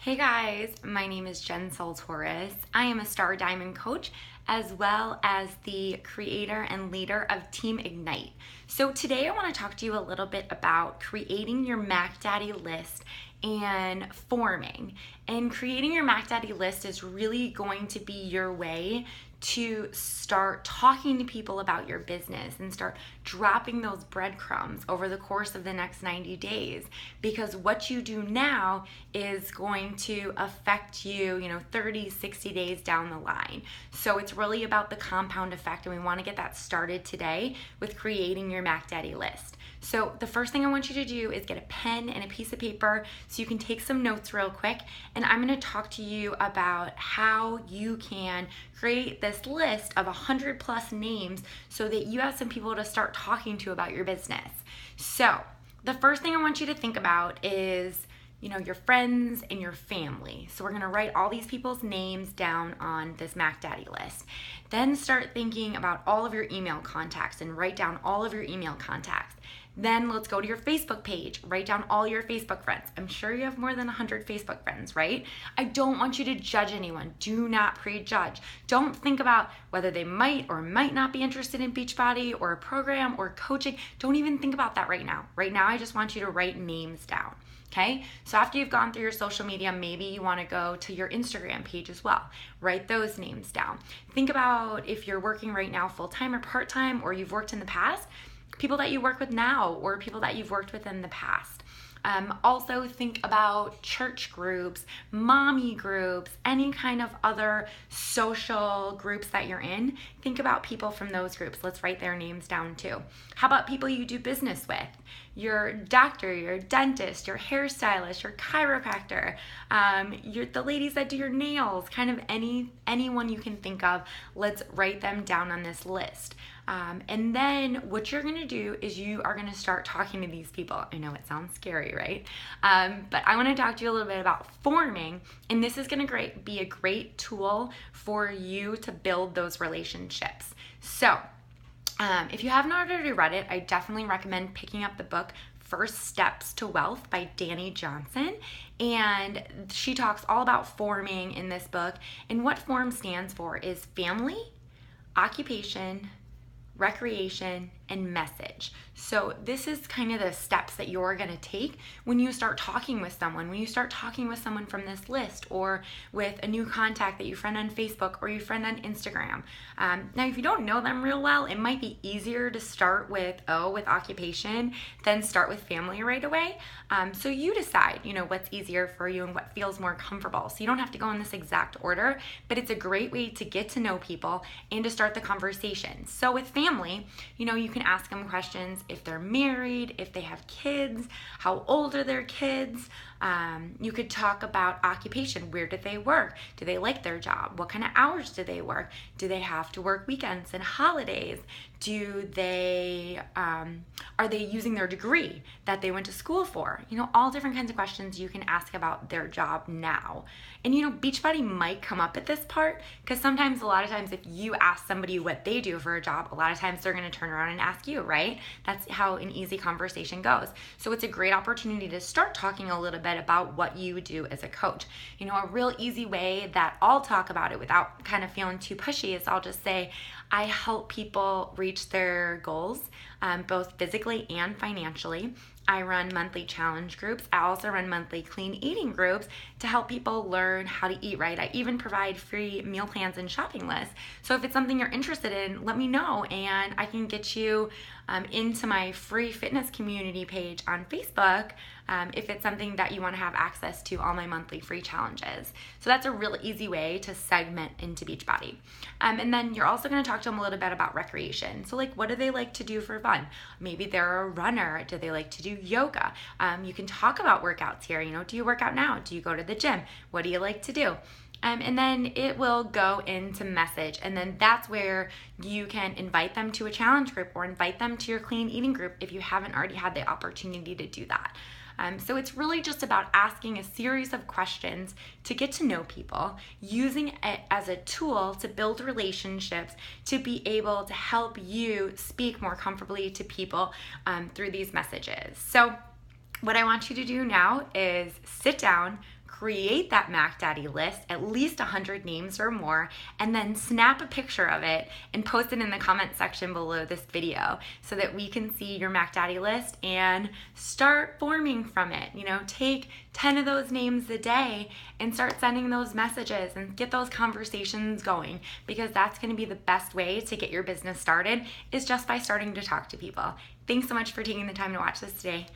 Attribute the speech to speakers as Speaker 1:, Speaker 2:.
Speaker 1: Hey guys, my name is Jen Sol-Torres. I am a Star Diamond coach as well as the creator and leader of Team Ignite. So today I want to talk to you a little bit about creating your Mac Daddy list and forming. And creating your Mac Daddy list is really going to be your way to start talking to people about your business and start dropping those breadcrumbs over the course of the next 90 days. Because what you do now is going to affect you, 30, 60 days down the line. So it's really about the compound effect, and we want to get that started today with creating your Mac Daddy list. So the first thing I want you to do is get a pen and a piece of paper so you can take some notes real quick, and I'm going to talk to you about how you can create this list of 100 plus names so that you have some people to start talking to about your business. So the first thing I want you to think about is your friends and your family. So we're gonna write all these people's names down on this Mac Daddy list. Then start thinking about all of your email contacts and write down all of your email contacts. Then let's go to your Facebook page. Write down all your Facebook friends. I'm sure you have more than 100 Facebook friends, right? I don't want you to judge anyone. Do not prejudge. Don't think about whether they might or might not be interested in Beachbody or a program or coaching. Don't even think about that right now. Right now, I just want you to write names down. Okay, so after you've gone through your social media, maybe you want to go to your Instagram page as well. Write those names down. Think about if you're working right now full-time or part-time, or you've worked in the past, people that you work with now or people that you've worked with in the past. Also think about church groups, mommy groups, any kind of other social groups that you're in. Think about people from those groups. Let's write their names down too. How about people you do business with? Your doctor, your dentist, your hairstylist, your chiropractor, the ladies that do your nails, kind of anyone you can think of. Let's write them down on this list. And then what you're going to do is you are going to start talking to these people. I know it sounds scary, right? But I want to talk to you a little bit about forming, and this is going to be a great tool for you to build those relationships. So if you haven't already read it, I definitely recommend picking up the book First Steps to Wealth by Dani Johnson. And she talks all about forming in this book. And what form stands for is family, occupation, recreation, and message. So this is kind of the steps that you're going to take when you start talking with someone, from this list, or with a new contact that you friend on Facebook or you friend on Instagram. Now, if you don't know them real well, it might be easier to start with occupation than start with family right away. So you decide, what's easier for you and what feels more comfortable. So you don't have to go in this exact order, but it's a great way to get to know people and to start the conversation. So with family, you can ask them questions if they're married, if they have kids, how old are their kids. You could talk about occupation. Where do they work? Do they like their job? What kind of hours do they work? Do they have to work weekends and holidays? Are they using their degree that they went to school for? All different kinds of questions you can ask about their job now. And Beachbody might come up at this part, because a lot of times if you ask somebody what they do for a job, a lot of times they're going to turn around and ask you, right? That's how an easy conversation goes. So it's a great opportunity to start talking a little bit about what you do as a coach. A real easy way that I'll talk about it without kind of feeling too pushy is I'll just say, I help people reach their goals, both physically and financially. I run monthly challenge groups. I also run monthly clean eating groups to help people learn how to eat right. I even provide free meal plans and shopping lists. So if it's something you're interested in, let me know, and I can get you into my free fitness community page on Facebook if it's something that you want to have access to, all my monthly free challenges. So that's a really easy way to segment into Beachbody. And then you're also going to talk to them a little bit about recreation. So what do they like to do for fun? Maybe they're a runner. Do they like to do yoga? You can talk about workouts here. Do you work out now? Do you go to the gym? What do you like to do? And then it will go into message. And then that's where you can invite them to a challenge group or invite them to your clean eating group if you haven't already had the opportunity to do that. So it's really just about asking a series of questions to get to know people, using it as a tool to build relationships, to be able to help you speak more comfortably to people through these messages. So what I want you to do now is sit down, create that Mac Daddy list, at least 100 names or more, and then snap a picture of it and post it in the comment section below this video so that we can see your Mac Daddy list and start forming from it. Take 10 of those names a day and start sending those messages and get those conversations going, because that's going to be the best way to get your business started, is just by starting to talk to people. Thanks so much for taking the time to watch this today.